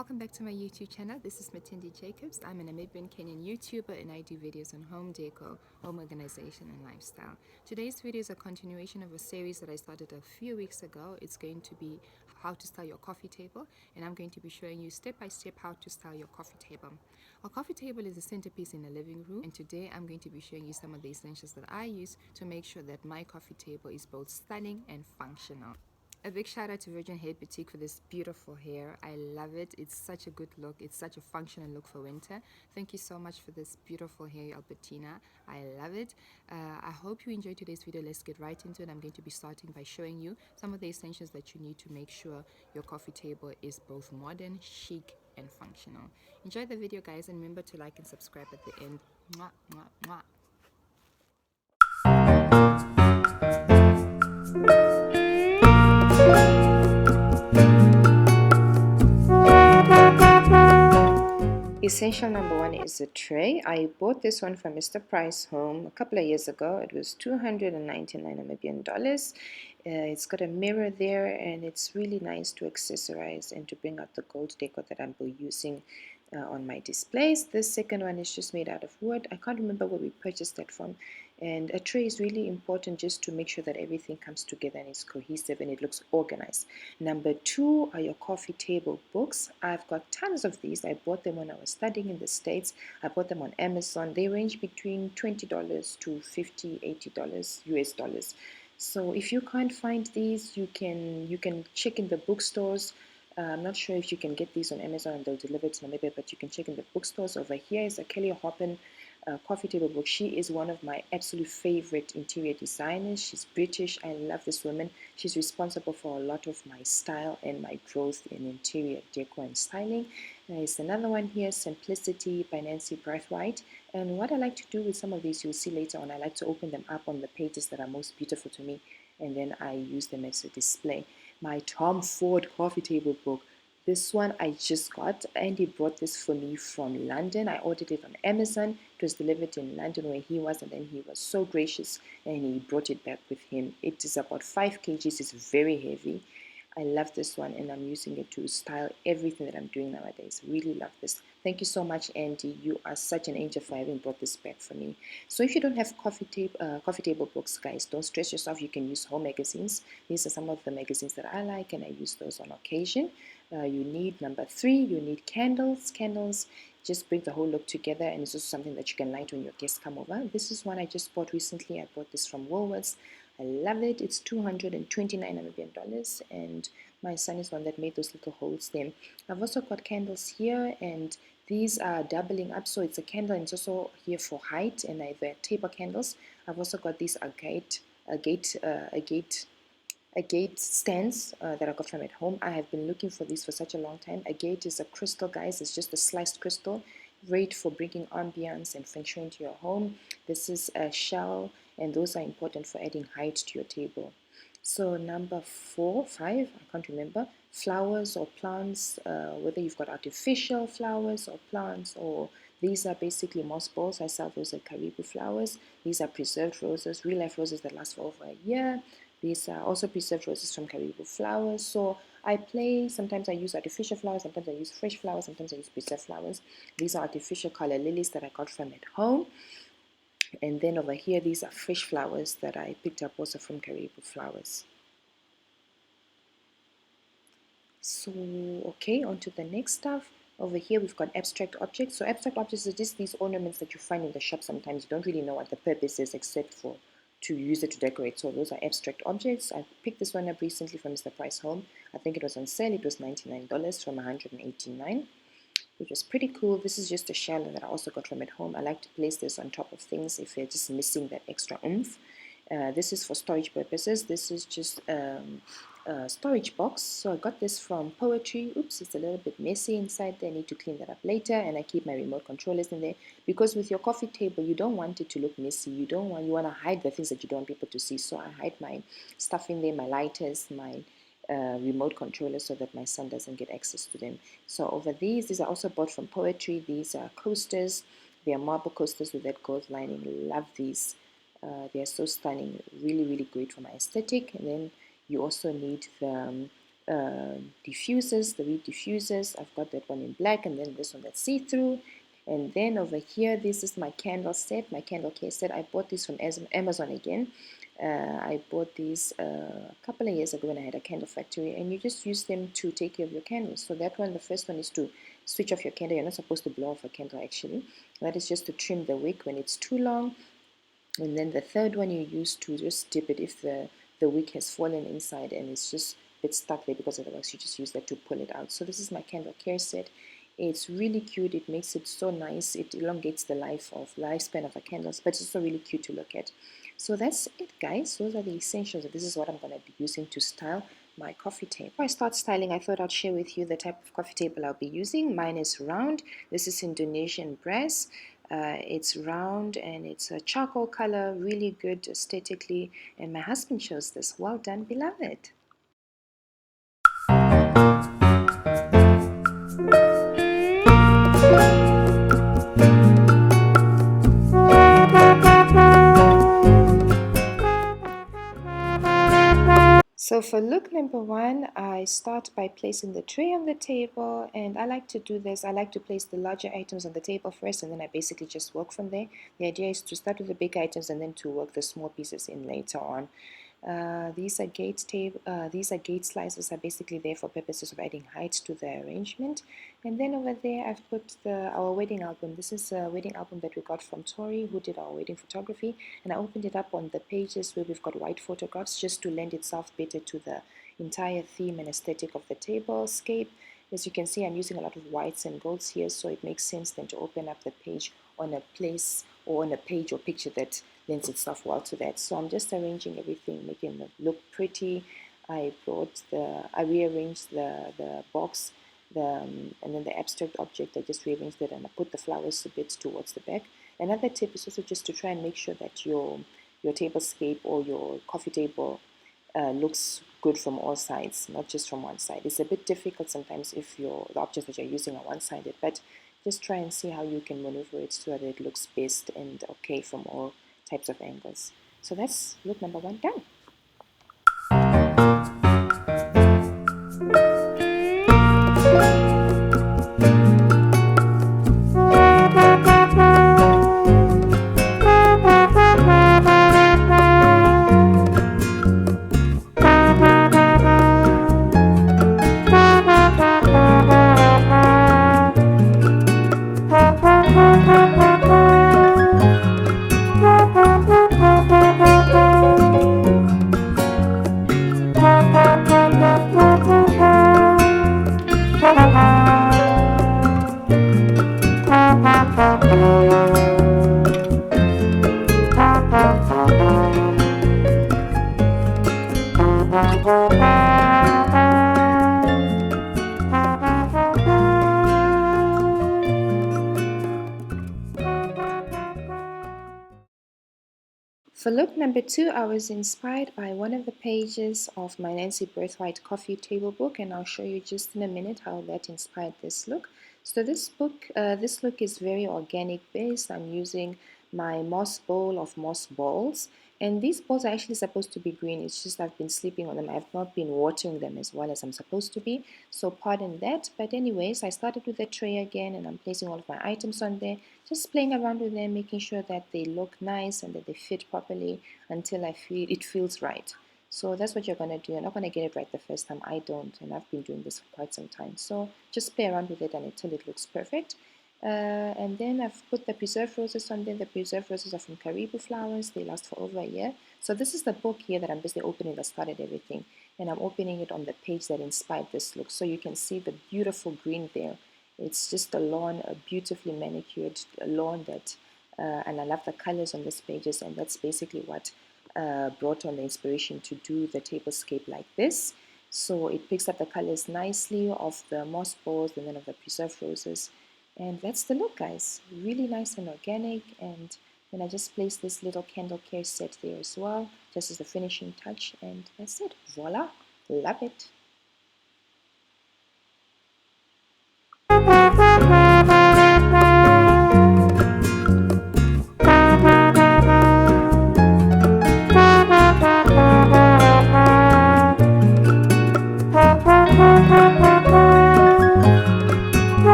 welcome back to my YouTube channel. This is Matindi Jacobs. I'm a Namibian Kenyan YouTuber and I do videos on home decor, home organization and lifestyle. Today's video is a continuation of a series that I started a few weeks ago. It's going to be how to style your coffee table, and I'm going to be showing you step by step how to style your coffee table. A coffee table is a centerpiece in a living room, and today I'm going to be showing you some of the essentials that I use to make sure that my coffee table is both stunning and functional. A big shout out to Virgin Hair Boutique for this beautiful hair. I love it. It's such a good look. It's such a functional look for winter. Thank you so much for this beautiful hair, Albertina. I love it. I hope you enjoyed today's video. Let's get right into it. I'm going to be starting by showing you some of the essentials that you need to make sure your coffee table is both modern, chic, and functional. Enjoy the video, guys, and remember to like and subscribe at the end. Mwah, mwah, mwah. Essential number one is a tray. I bought this one from Mr. Price Home a couple of years ago. It was 299 Namibian dollars. It's got a mirror there, and it's really nice to accessorize and to bring out the gold decor that I'm using on my displays. This second one is just made out of wood. I can't remember where we purchased that from. And a tray is really important just to make sure that everything comes together and is cohesive and it looks organized. Number two are your coffee table books. I've got tons of these. I bought them when I was studying in the States. I bought them on Amazon. They range between $20 to $50, $80 US dollars. So if you can't find these, you can check in the bookstores. I'm not sure if you can get these on Amazon and they'll deliver it to Namibia, but you can check in the bookstores. Over here is a Kelly Hoppen coffee table book. She is one of my absolute favorite interior designers. She's British. I love this woman. She's responsible for a lot of my style and my growth in interior decor and styling. There's another one here, Simplicity by Nancy Braithwaite. And what I like to do with some of these, you'll see later on, I like to open them up on the pages that are most beautiful to me, and then I use them as a display. My Tom Ford coffee table book. This one I just got. Andy brought this for me from London. I ordered it on Amazon. It was delivered in London where he was, and then he was so gracious and he brought it back with him. It is about 5 kgs. It's very heavy. I love this one, and I'm using it to style everything that I'm doing nowadays. Really love this. Thank you so much, Andy. You are such an angel for having brought this back for me. So if you don't have coffee table books, guys, don't stress yourself. You can use home magazines. These are some of the magazines that I like, and I use those on occasion. You need number 3. You need candles. Candles just bring the whole look together, and it's also something that you can light when your guests come over. This is one I just bought recently. I bought this from Woolworths. I love it. It's 229 Namibian dollars, and my son is one that made those little holes there. I've also got candles here, and these are doubling up, so it's a candle and it's also here for height, and they're table candles. I've also got these agate stands that I got from at home. I have been looking for these for such a long time. Agate is a crystal, guys. It's just a sliced crystal, great for bringing ambience and feng shui into your home. This is a shell, and those are important for adding height to your table. So number 4, 5, I can't remember, flowers or plants, whether you've got artificial flowers or plants, or these are basically moss balls. I sell those at Caribou Flowers. These are preserved roses, real life roses that last for over a year. These are also preserved roses from Caribou Flowers. So I play, sometimes I use artificial flowers, sometimes I use fresh flowers, sometimes I use preserved flowers. These are artificial color lilies that I got from at home. And then over here, these are fresh flowers that I picked up also from Caribou Flowers. So, okay, on to the next stuff. Over here, we've got abstract objects. So abstract objects are just these ornaments that you find in the shop sometimes. You don't really know what the purpose is except for to use it to decorate. So those are abstract objects. I picked this one up recently from Mr. Price Home. I think it was on sale. It was $99 from $189, which was pretty cool. This is just a shell that I also got from at home. I like to place this on top of things if they're just missing that extra oomph. This is for storage purposes. This is just a storage box. So I got this from Poetry. Oops, it's a little bit messy inside there. I need to clean that up later, and I keep my remote controllers in there because with your coffee table, you don't want it to look messy. You want to hide the things that you don't want people to see. So I hide my stuff in there, my lighters, my remote controllers, so that my son doesn't get access to them. So over these are also bought from Poetry. These are coasters. They are marble coasters with that gold lining. Love these. They are so stunning. Really, really great for my aesthetic. And then you also need the diffusers, the reed diffusers. I've got that one in black, and then this one that's see-through. And then over here, this is my candle set, my candle case set. I bought this from Amazon again. I bought these a couple of years ago when I had a candle factory, and you just use them to take care of your candles. So that one, the first one is to switch off your candle. You're not supposed to blow off a candle actually. That is just to trim the wick when it's too long. And then the third one you use to just dip it if the wick has fallen inside and it's just a bit stuck there, because otherwise you just use that to pull it out. So this is my candle care set. It's really cute. It makes it so nice. It elongates the lifespan of the candles, but it's also really cute to look at. So that's it, guys. Those are the essentials. This is what I'm going to be using to style my coffee table. Before I start styling, I thought I'd share with you the type of coffee table I'll be using. Mine is round. This is Indonesian brass. It's round and it's a charcoal color, really good aesthetically. And my husband chose this. Well done, beloved. So for look number one, I start by placing the tray on the table, and I like to do this. I like to place the larger items on the table first, and then I basically just work from there. The idea is to start with the big items and then to work the small pieces in later on. These are gate slices, are basically there for purposes of adding height to the arrangement. And then over there I've put our wedding album. This is a wedding album that we got from Tori, who did our wedding photography, and I opened it up on the pages where we've got white photographs just to lend itself better to the entire theme and aesthetic of the tablescape. As you can see, I'm using a lot of whites and golds here, so it makes sense then to open up the page on a place or on a page or picture that lends itself well to that. So I'm just arranging everything, making it look pretty. I rearranged the box, and then the abstract object, I just rearranged it and I put the flowers a bit towards the back. Another tip is also just to try and make sure that your tablescape or your coffee table looks good from all sides, not just from one side. It's a bit difficult sometimes if the objects that you're using are one-sided, but just try and see how you can maneuver it so that it looks best and okay from all types of angles. So that's look number one done. For look number two, I was inspired by one of the pages of my Nancy Braithwaite coffee table book, and I'll show you just in a minute how that inspired this look. So this look is very organic based. I'm using my moss bowl of moss balls, and these balls are actually supposed to be green. It's just I've been sleeping on them. I've not been watering them as well as I'm supposed to be, so pardon that. But anyways, I started with the tray again, and I'm placing all of my items on there, just playing around with them, making sure that they look nice and that they fit properly until I feel it feels right. So that's what you're going to do. You're not going to get it right the first time. I don't, and I've been doing this for quite some time. So just play around with it until it looks perfect. And then I've put the preserved roses on there. The preserved roses are from Caribou Flowers. They last for over a year. So this is the book here that I'm busy opening that started everything. And I'm opening it on the page that inspired this look. So you can see the beautiful green there. It's just a lawn, a beautifully manicured lawn that, and I love the colors on these pages, and that's basically what brought on the inspiration to do the tablescape like this. So it picks up the colors nicely of the moss balls and then of the preserved roses. And that's the look, guys. Really nice and organic. And then I just placed this little candle care set there as well, just as the finishing touch. And that's it. Voila. Love it.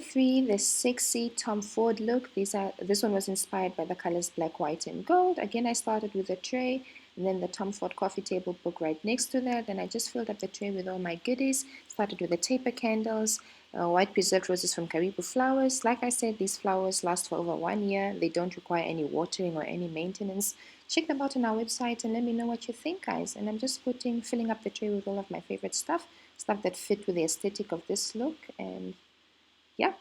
3, the sexy Tom Ford look. This one was inspired by the colors black, white, and gold. Again, I started with a tray, and then the Tom Ford coffee table book right next to that. Then I just filled up the tray with all my goodies. Started with the taper candles, white preserved roses from Karibu Flowers. Like I said, these flowers last for over 1 year. They don't require any watering or any maintenance. Check them out on our website and let me know what you think, guys. And I'm just filling up the tray with all of my favorite stuff that fit with the aesthetic of this look. And yeah,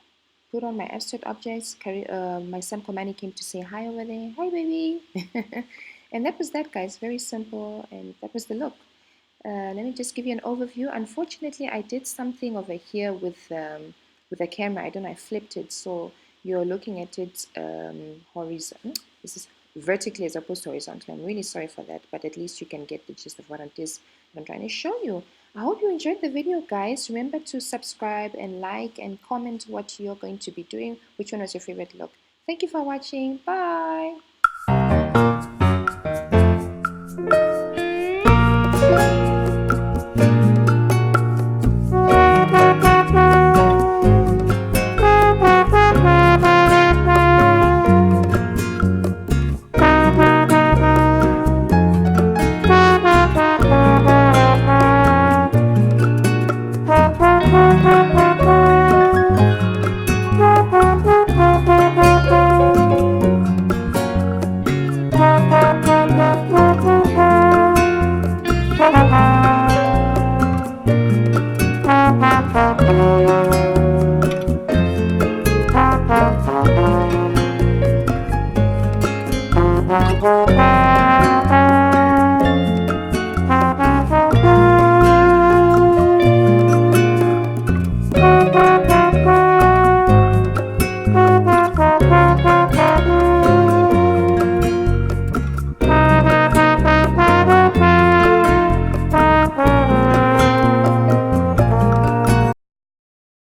put on my abstract objects. My son Komani came to say hi over there. Hi, baby. And that was that, guys. Very simple, and that was the look. Let me just give you an overview. Unfortunately, I did something over here with the camera. I don't know, I flipped it, so you're looking at it horizontal. This is vertically as opposed to horizontally. I'm really sorry for that, but at least you can get the gist of what it is I'm trying to show you. I hope you enjoyed the video, guys. Remember to subscribe and like and comment what you're going to be doing. Which one was your favorite look? Thank you for watching. Bye.